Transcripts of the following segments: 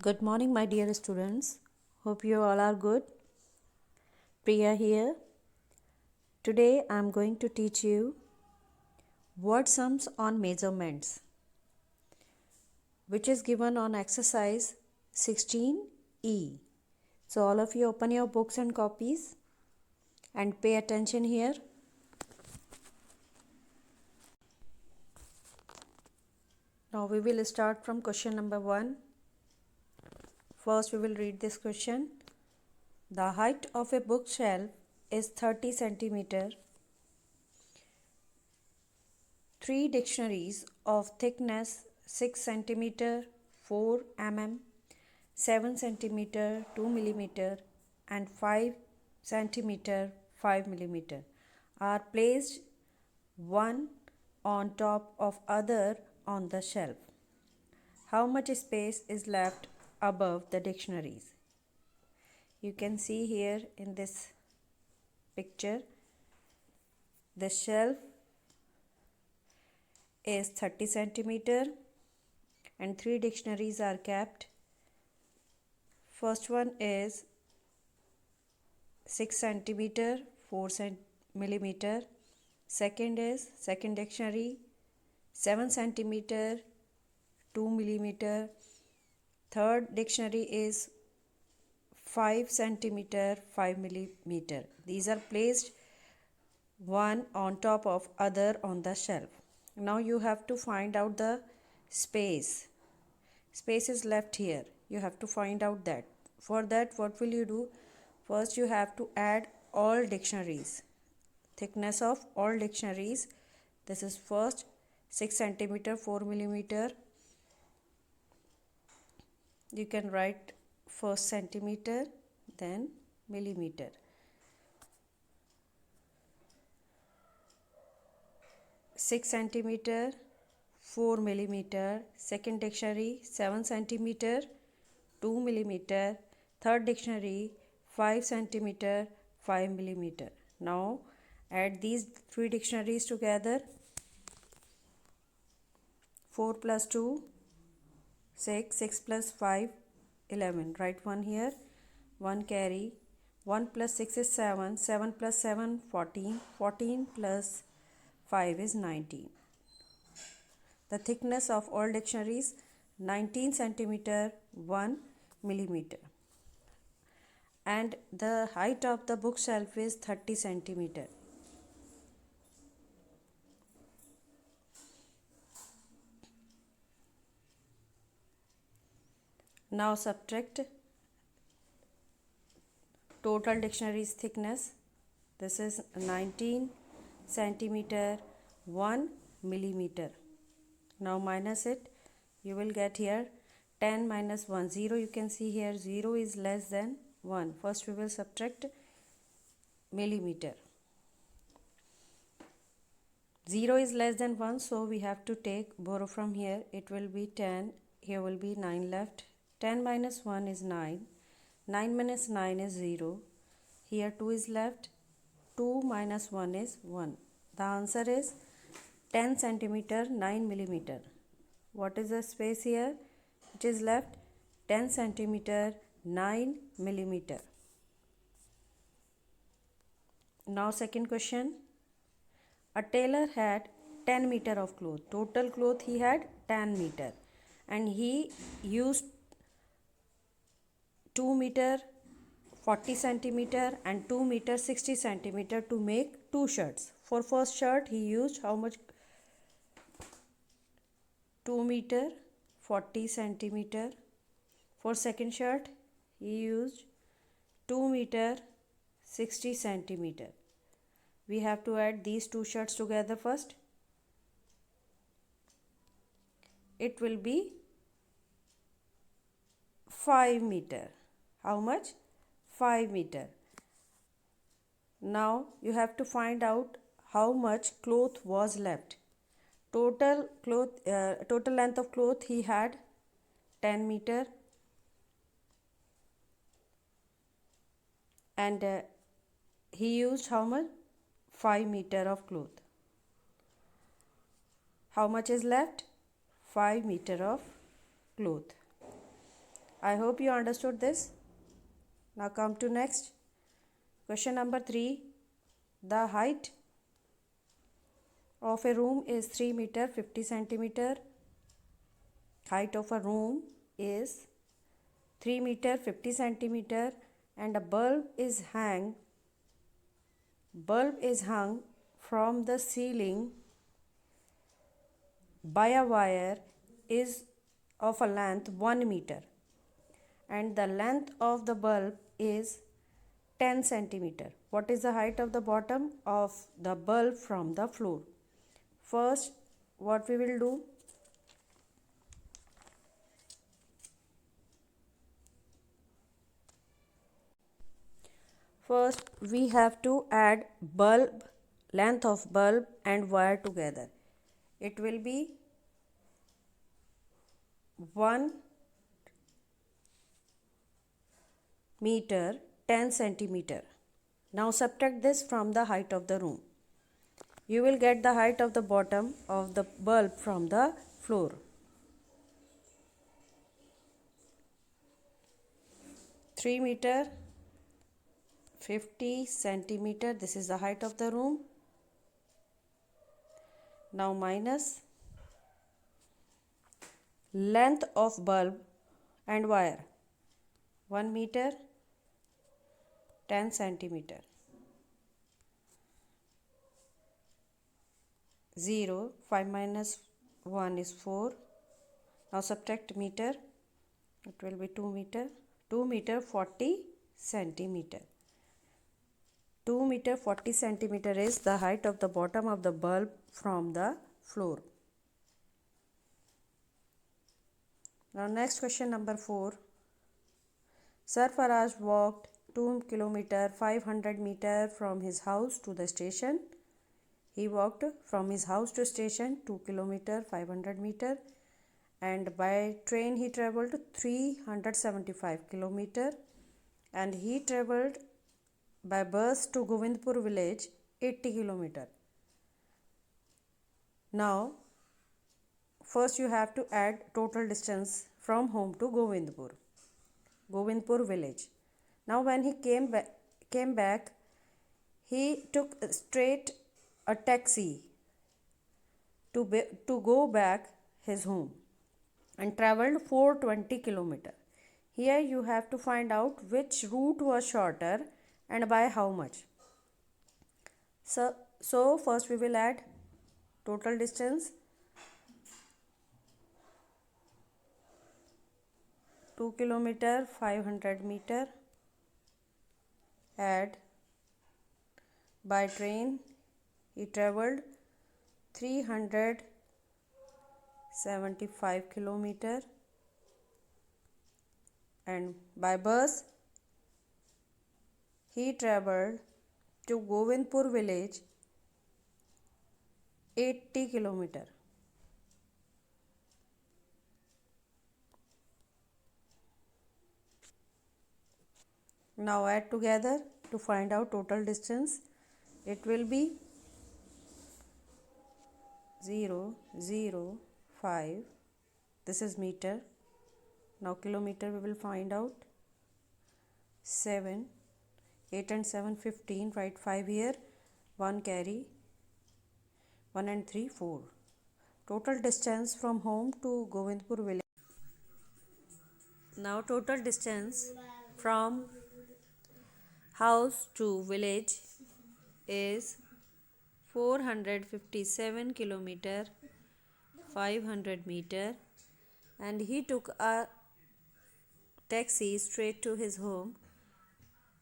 Good morning, my dear students. Hope you all are good. Priya here. Today I am going to teach you word sums on measurements, which is given on exercise 16E. So, all of you open your books and copies and pay attention here. Now, we will start from question number 1. First, we will read this question. The height of a bookshelf is 30 centimeter. 3 dictionaries of thickness 6 centimeter, 4 mm, 7 centimeter, 2 millimeter and 5 centimeter, 5 millimeter are placed one on top of other on the shelf. How much space is left above the dictionaries? You can see here in this picture the shelf is 30 centimeter and 3 dictionaries are kept. First one is 6 centimeter, 4 millimeter. Second is second dictionary 7 centimeter, 2 millimeter. Third dictionary is 5 centimeter, 5 millimeter. These are placed one on top of other on the shelf. Now you have to find out the space. Space is left here. You have to find out that. For that, what will you do? First, you have to add all dictionaries. Thickness of all dictionaries. This is first 6 centimeter, 4 millimeter. You can write first centimeter, then millimeter. Six centimeter, 4 millimeter. Second dictionary 7 centimeter, 2 millimeter. Third dictionary 5 centimeter, 5 millimeter. Now add these 3 dictionaries together. 4 plus 2 6, 6 plus 5 11. Write 1 here, 1 carry. 1 plus 6 is 7, 7 plus 7 14, 14 plus 5 is 19. The thickness of all dictionaries 19 centimeter, 1 millimeter. And the height of the bookshelf is 30 centimeter. Now subtract total dictionaries thickness. This is 19 centimeter, 1 millimeter. Now minus it. You will get here 10 minus 1, 0. You can see here 0 is less than 1. First we will subtract millimeter. 0 is less than 1, so we have to borrow from here. It will be 10. Here will be 9 left. 10 minus 1 is 9. 9 minus 9 is 0. Here 2 is left. 2 minus 1 is 1. The answer is 10 centimeter, 9 millimeter. What is the space here? It is left 10 centimeter, 9 millimeter. Now second question. A tailor had 10 meter of cloth. Total cloth he had 10 meter. And he used 2 meter 40 centimeter and 2 meter 60 centimeter to make 2 shirts. For first shirt he used how much? 2 meter 40 centimeter. For second shirt he used 2 meter 60 centimeter. We have to add these 2 shirts together first. It will be 5 meter. How much? 5 meter. Now you have to find out how much cloth was left. Total length of cloth he had 10 meter and he used how much? 5 meter of cloth. How much is left? 5 meter of cloth. I hope you understood this. Now come to next. Question number 3. The height of a room is 3 meter 50 centimeter. Height of a room is 3 meter 50 centimeter and a bulb is hung from the ceiling by a wire is of a length 1 meter and the length of the bulb is 10 centimeter. What is the height of the bottom of the bulb from the floor? First, what we will do? First, we have to add length of bulb and wire together. It will be 1 meter 10 centimeter. Now subtract this from the height of the room. You will get the height of the bottom of the bulb from the floor. 3 meter 50 centimeter. This is the height of the room. Now minus length of bulb and wire 1 meter 10 centimeter. 0, 5 minus 1 is 4. Now subtract meter. It will be 2 meter. 2 meter 40 centimeter. 2 meter 40 centimeter is the height of the bottom of the bulb from the floor. Now next question number 4. Sarfaraz walked 2 kilometer 500 meter from his house to the station. He walked from his house to station 2 kilometer 500 meter and by train he travelled 375 kilometer and he travelled by bus to Govindpur village 80 kilometer. Now first you have to add total distance from home to Govindpur village. Now when he came back he took straight a taxi to go back his home and travelled 420 kilometer. Here you have to find out which route was shorter and by how much. So first we will add total distance 2 kilometer 500 meter, add by train he travelled 375 kilometer and by bus he travelled to Govindpur village 80 kilometer. Now add together to find out total distance. It will be 0, 0, 5. This is meter. Now kilometer we will find out. 7, 8 and 7, 15. Write 5 here. 1 carry. 1 and 3, 4. Total distance from home to Govindpur village. Now total distance from house to village is 457 kilometer 500 meter and he took a taxi straight to his home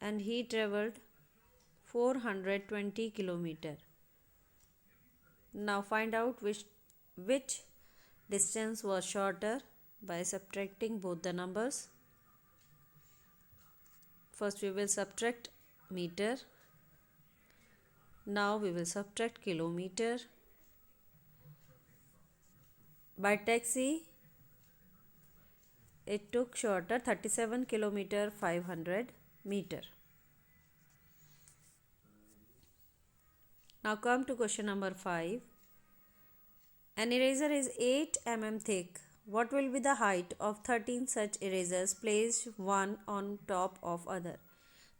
and he travelled 420 kilometer. Now find out which distance was shorter by subtracting both the numbers. First we will subtract meter. Now we will subtract kilometer. By taxi it took shorter 37 kilometer 500 meter. Now come to question number 5. An eraser is 8 mm thick What will be the height of 13 such erasers placed one on top of other?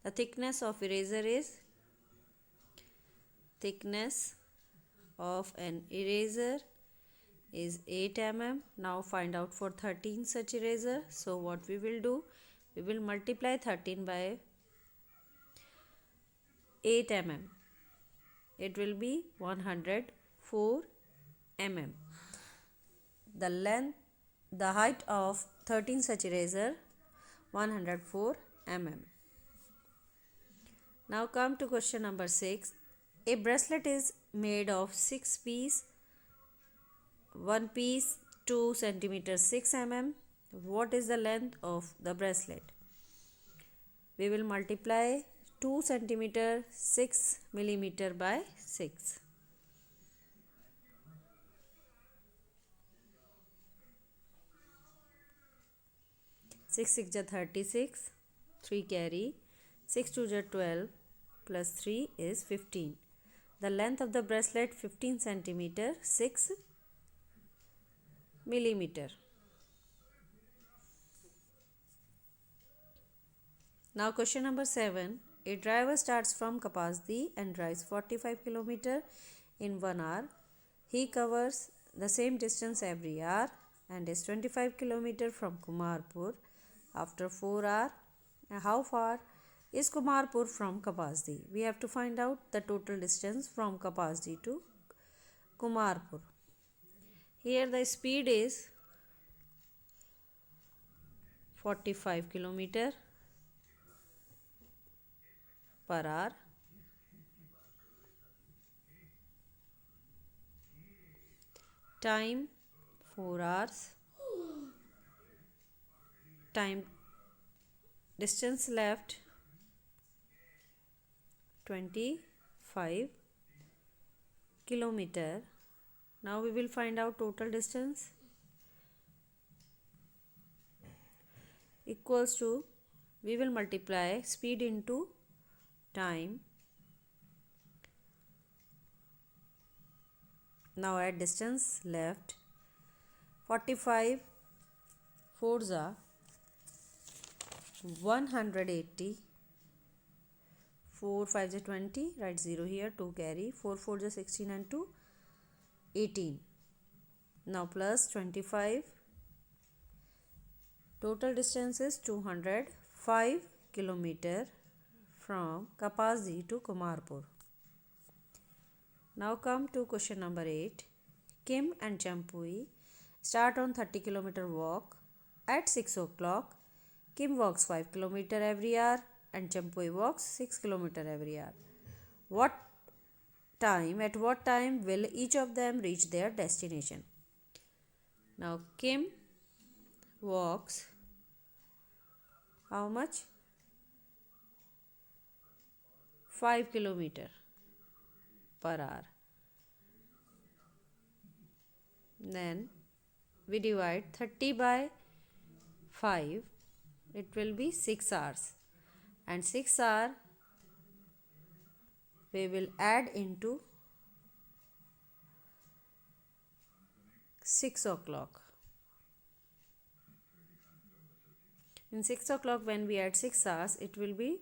The thickness of eraser is thickness of an eraser is 8 mm. Now find out for 13 such eraser. So what we will do? We will multiply 13 by 8 mm. It will be 104 mm. The height of 13 such eraser 104 mm. Now come to question number 6. A bracelet is made of 6 pieces. One piece 2 centimeters 6 mm. What is the length of the bracelet? We will multiply 2 centimeter 6 millimeter by 6. 6 6 ja 36, 3 carry, 6 2 ja 12 plus 3 is 15. The length of the bracelet 15 centimeter 6 millimeter. Now question number 7. A driver starts from Kapasdi and drives 45 km in 1 hour. He covers the same distance every hour and is 25 km from Kumarpur after 4 hours. How far is Kumarpur from Kapasdi? We have to find out the total distance from Kapasdi to Kumarpur. Here the speed is 45 km per hour. Time 4 hours. Time distance left 25 kilometer. Now we will find out total distance equals to, we will multiply speed into time. Now add distance left 45 4 180, 4 5 20, write 0 here, 2 carry, 4 4 16 and 2 18. Now plus 25, total distance is 205 km from Kapasdi to Kumarpur. Now come to question number 8. Kim and Champui start on 30 km walk at 6 o'clock. Kim walks 5 km every hour and Champui walks 6 km every hour. At what time will each of them reach their destination? Now Kim walks how much? 5 km per hour. Then we divide 30 by 5. It will be 6 hours. And 6 hours we will add into 6 o'clock. In 6 o'clock, when we add 6 hours, it will be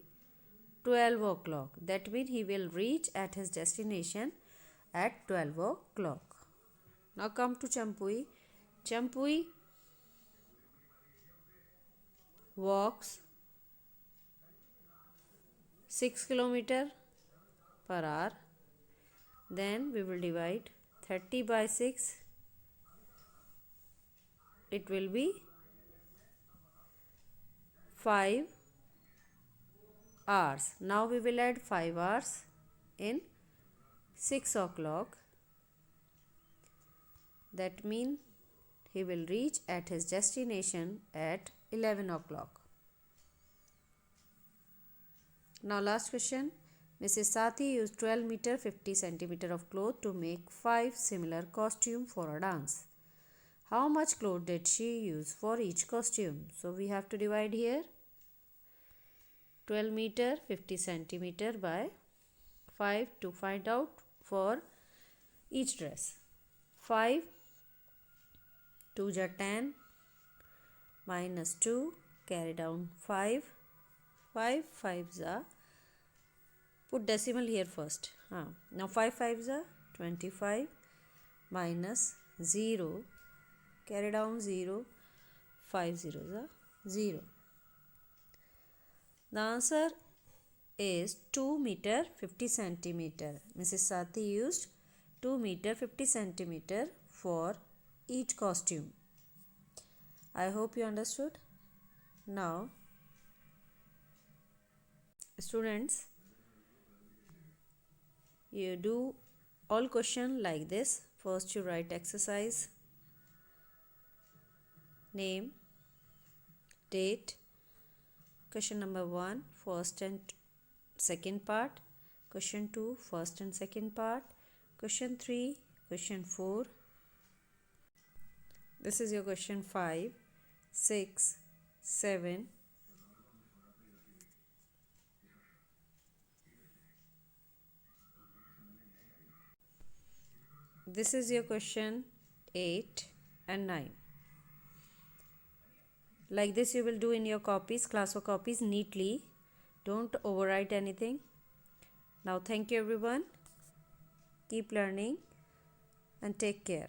12 o'clock. That means he will reach at his destination at 12 o'clock. Now come to Champui. Champui walks 6 km per hour. Then we will divide 30 by 6. It will be 5 hours. Now we will add 5 hours in 6 o'clock. That means he will reach at his destination at 11 o'clock. Now last question. Mrs. Sati used 12 meter 50 centimeter of cloth to make 5 similar costumes for a dance. How much cloth did she use for each costume? So we have to divide here 12 meter 50 centimeter by 5 to find out for each dress. 5 2 ja 10 minus 2, carry down 5, 5 5s are, put decimal here first. Now 5 5s are 25 minus 0, carry down 0, 5 zeros are 0. The answer is 2 meter 50 centimeter. Mrs. Sati used 2 meter 50 centimeter for each costume. I hope you understood. Now, students, you do all question like this. First you write exercise, name, date. Question number 1, first and second part. Question 2, first and second part. Question 3, question 4. This is your question 5, 6, 7. This is your question 8 and 9. Like this you will do in your copies, class 4 copies neatly. Don't overwrite anything. Now thank you everyone. Keep learning and take care.